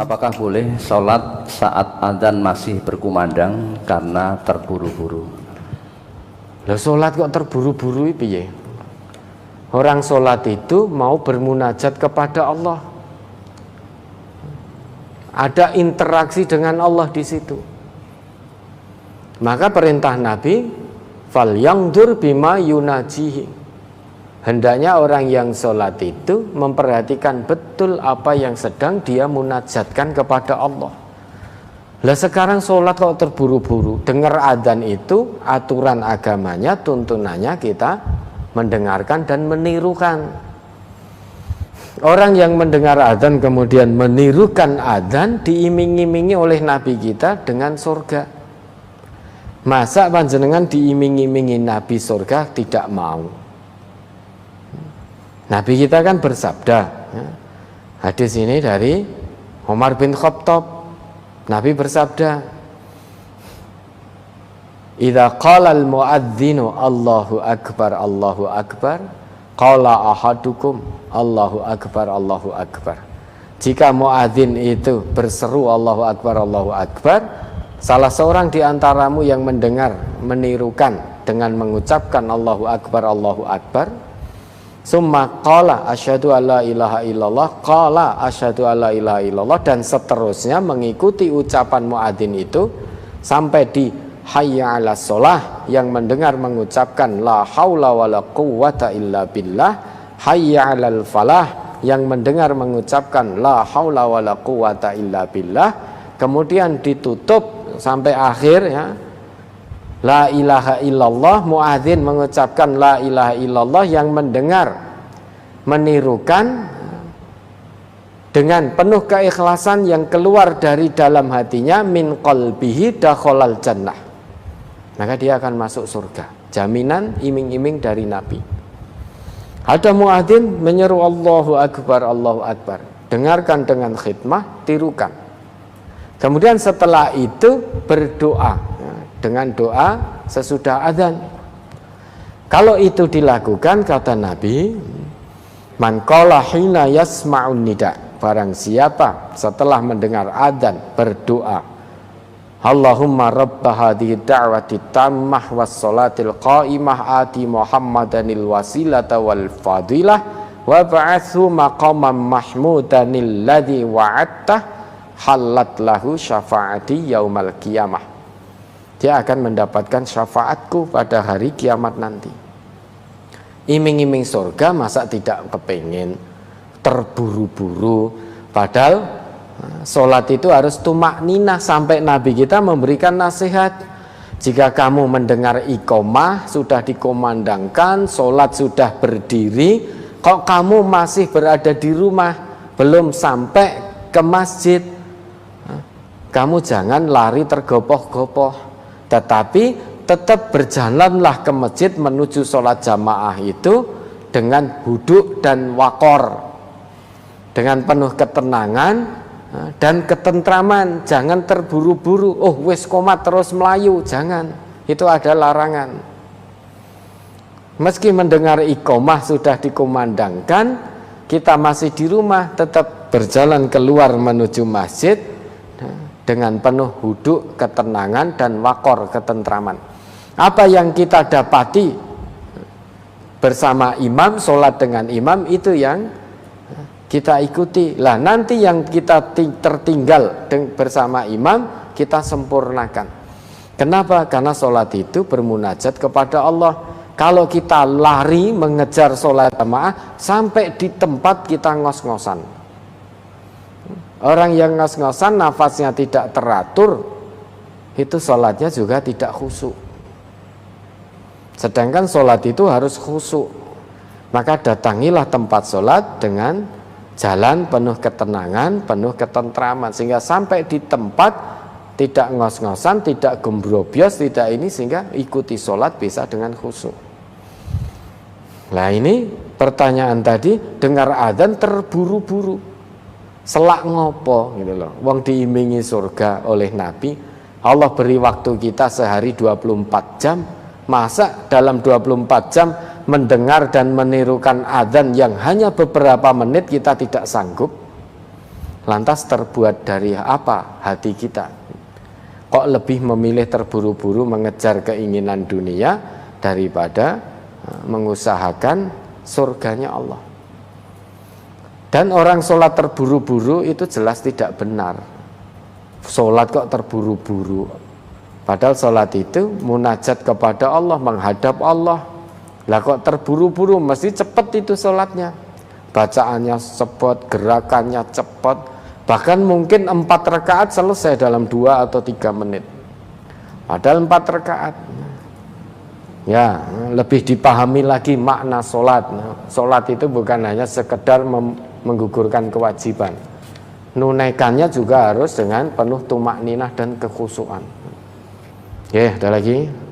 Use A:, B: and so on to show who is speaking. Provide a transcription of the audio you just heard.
A: apakah boleh sholat saat adzan masih berkumandang karena terburu-buru?
B: Lah sholat kok terburu-buru piye? Orang sholat itu mau bermunajat kepada Allah. Ada interaksi dengan Allah di situ. Maka perintah Nabi, "Falyangdur bima yunajihi." Hendaknya orang yang sholat itu memperhatikan betul apa yang sedang dia munajatkan kepada Allah. Lah sekarang sholat kok terburu-buru. Dengar adzan itu aturan agamanya, tuntunannya kita mendengarkan dan menirukan. Orang yang mendengar adzan kemudian menirukan adzan diiming-imingi oleh Nabi kita dengan surga. Masa panjenengan diiming-imingi Nabi surga tidak mau? Nabi kita kan bersabda, hadis ini dari Umar bin Khattab. Nabi bersabda, "Idza qala al-muadzinu Allahu akbar, Allahu akbar, qala ahadukum Allahu akbar, Allahu akbar." Jika muadzin itu berseru Allahu akbar, Allahu akbar, salah seorang di antaramu yang mendengar menirukan dengan mengucapkan Allahu akbar, Allahu akbar, summa qala asyhadu alla ilaha illallah, qala asyhadu alla ilaha illallah, dan seterusnya mengikuti ucapan muadzin itu sampai di hayya 'alas shalah, yang mendengar mengucapkan la haula wala quwwata illa billah, hayya 'alal falah, yang mendengar mengucapkan la haula wala quwwata illa billah, kemudian ditutup sampai akhir ya, la ilaha illallah, muadzin mengucapkan la ilaha illallah, yang mendengar menirukan dengan penuh keikhlasan yang keluar dari dalam hatinya, min qalbihi dakhalal jannah, maka dia akan masuk surga. Jaminan iming-iming dari Nabi. Ada muadzin menyeru Allahu akbar, Allahu akbar, dengarkan dengan khidmah, tirukan. Kemudian setelah itu berdoa dengan doa sesudah adzan. Kalau itu dilakukan, kata Nabi, man qala hina yasma'un nida, barang siapa setelah mendengar adzan berdoa, Allahumma rabba hadhihi da'wati tammah was salatil qa'imah ati Muhammadanil wasilata wal fadilah wa ba'athu maqaman mahmudanil ladzi wa'attah halat lahu syafaati yaumal qiyamah. Dia akan mendapatkan syafaatku pada hari kiamat nanti. Iming-iming surga masa tidak kepingin, terburu-buru. Padahal sholat itu harus tumakninah, sampai Nabi kita memberikan nasihat. Jika kamu mendengar iqomah sudah dikumandangkan, sholat sudah berdiri, kok kamu masih berada di rumah, belum sampai ke masjid, kamu jangan lari tergopoh-gopoh, tetapi tetap berjalanlah ke masjid menuju sholat jamaah itu dengan huduk dan wakor, dengan penuh ketenangan dan ketentraman. Jangan terburu-buru, oh wis komat terus melayu, jangan, itu ada larangan. Meski mendengar iqomah sudah dikumandangkan, kita masih di rumah, tetap berjalan keluar menuju masjid dengan penuh huduk, ketenangan, dan wakor, ketentraman. Apa yang kita dapati bersama imam, sholat dengan imam, itu yang kita ikuti. Lah nanti yang kita tertinggal bersama imam, kita sempurnakan. Kenapa? Karena sholat itu bermunajat kepada Allah. Kalau kita lari mengejar sholat jamaah, sampai di tempat kita ngos-ngosan. Orang yang ngos-ngosan, nafasnya tidak teratur, itu sholatnya juga tidak khusyuk. Sedangkan sholat itu harus khusyuk. Maka datangilah tempat sholat dengan jalan penuh ketenangan, penuh ketentraman, sehingga sampai di tempat tidak ngos-ngosan, tidak gembrobios, tidak ini, sehingga ikuti sholat bisa dengan khusyuk. Nah ini pertanyaan tadi, dengar adzan terburu-buru, selak ngopo gitu loh. Wong diimingi surga oleh Nabi, Allah beri waktu kita sehari 24 jam. Masa dalam 24 jam mendengar dan menirukan adzan yang hanya beberapa menit kita tidak sanggup? Lantas terbuat dari apa hati kita? Kok lebih memilih terburu-buru mengejar keinginan dunia daripada mengusahakan surganya Allah? Dan orang sholat terburu-buru itu jelas tidak benar. Sholat kok terburu-buru? Padahal sholat itu munajat kepada Allah, menghadap Allah. Lah kok terburu-buru? Mesti cepat itu sholatnya. Bacaannya cepat, gerakannya cepat. Bahkan mungkin 4 rakaat selesai dalam 2 atau 3 menit. Padahal 4 rakaat. Ya, lebih dipahami lagi makna sholat. Sholat itu bukan hanya sekedar menggugurkan kewajiban. Nunaikannya juga harus dengan penuh tumakninah dan kekhusyuan. Oke, ada lagi?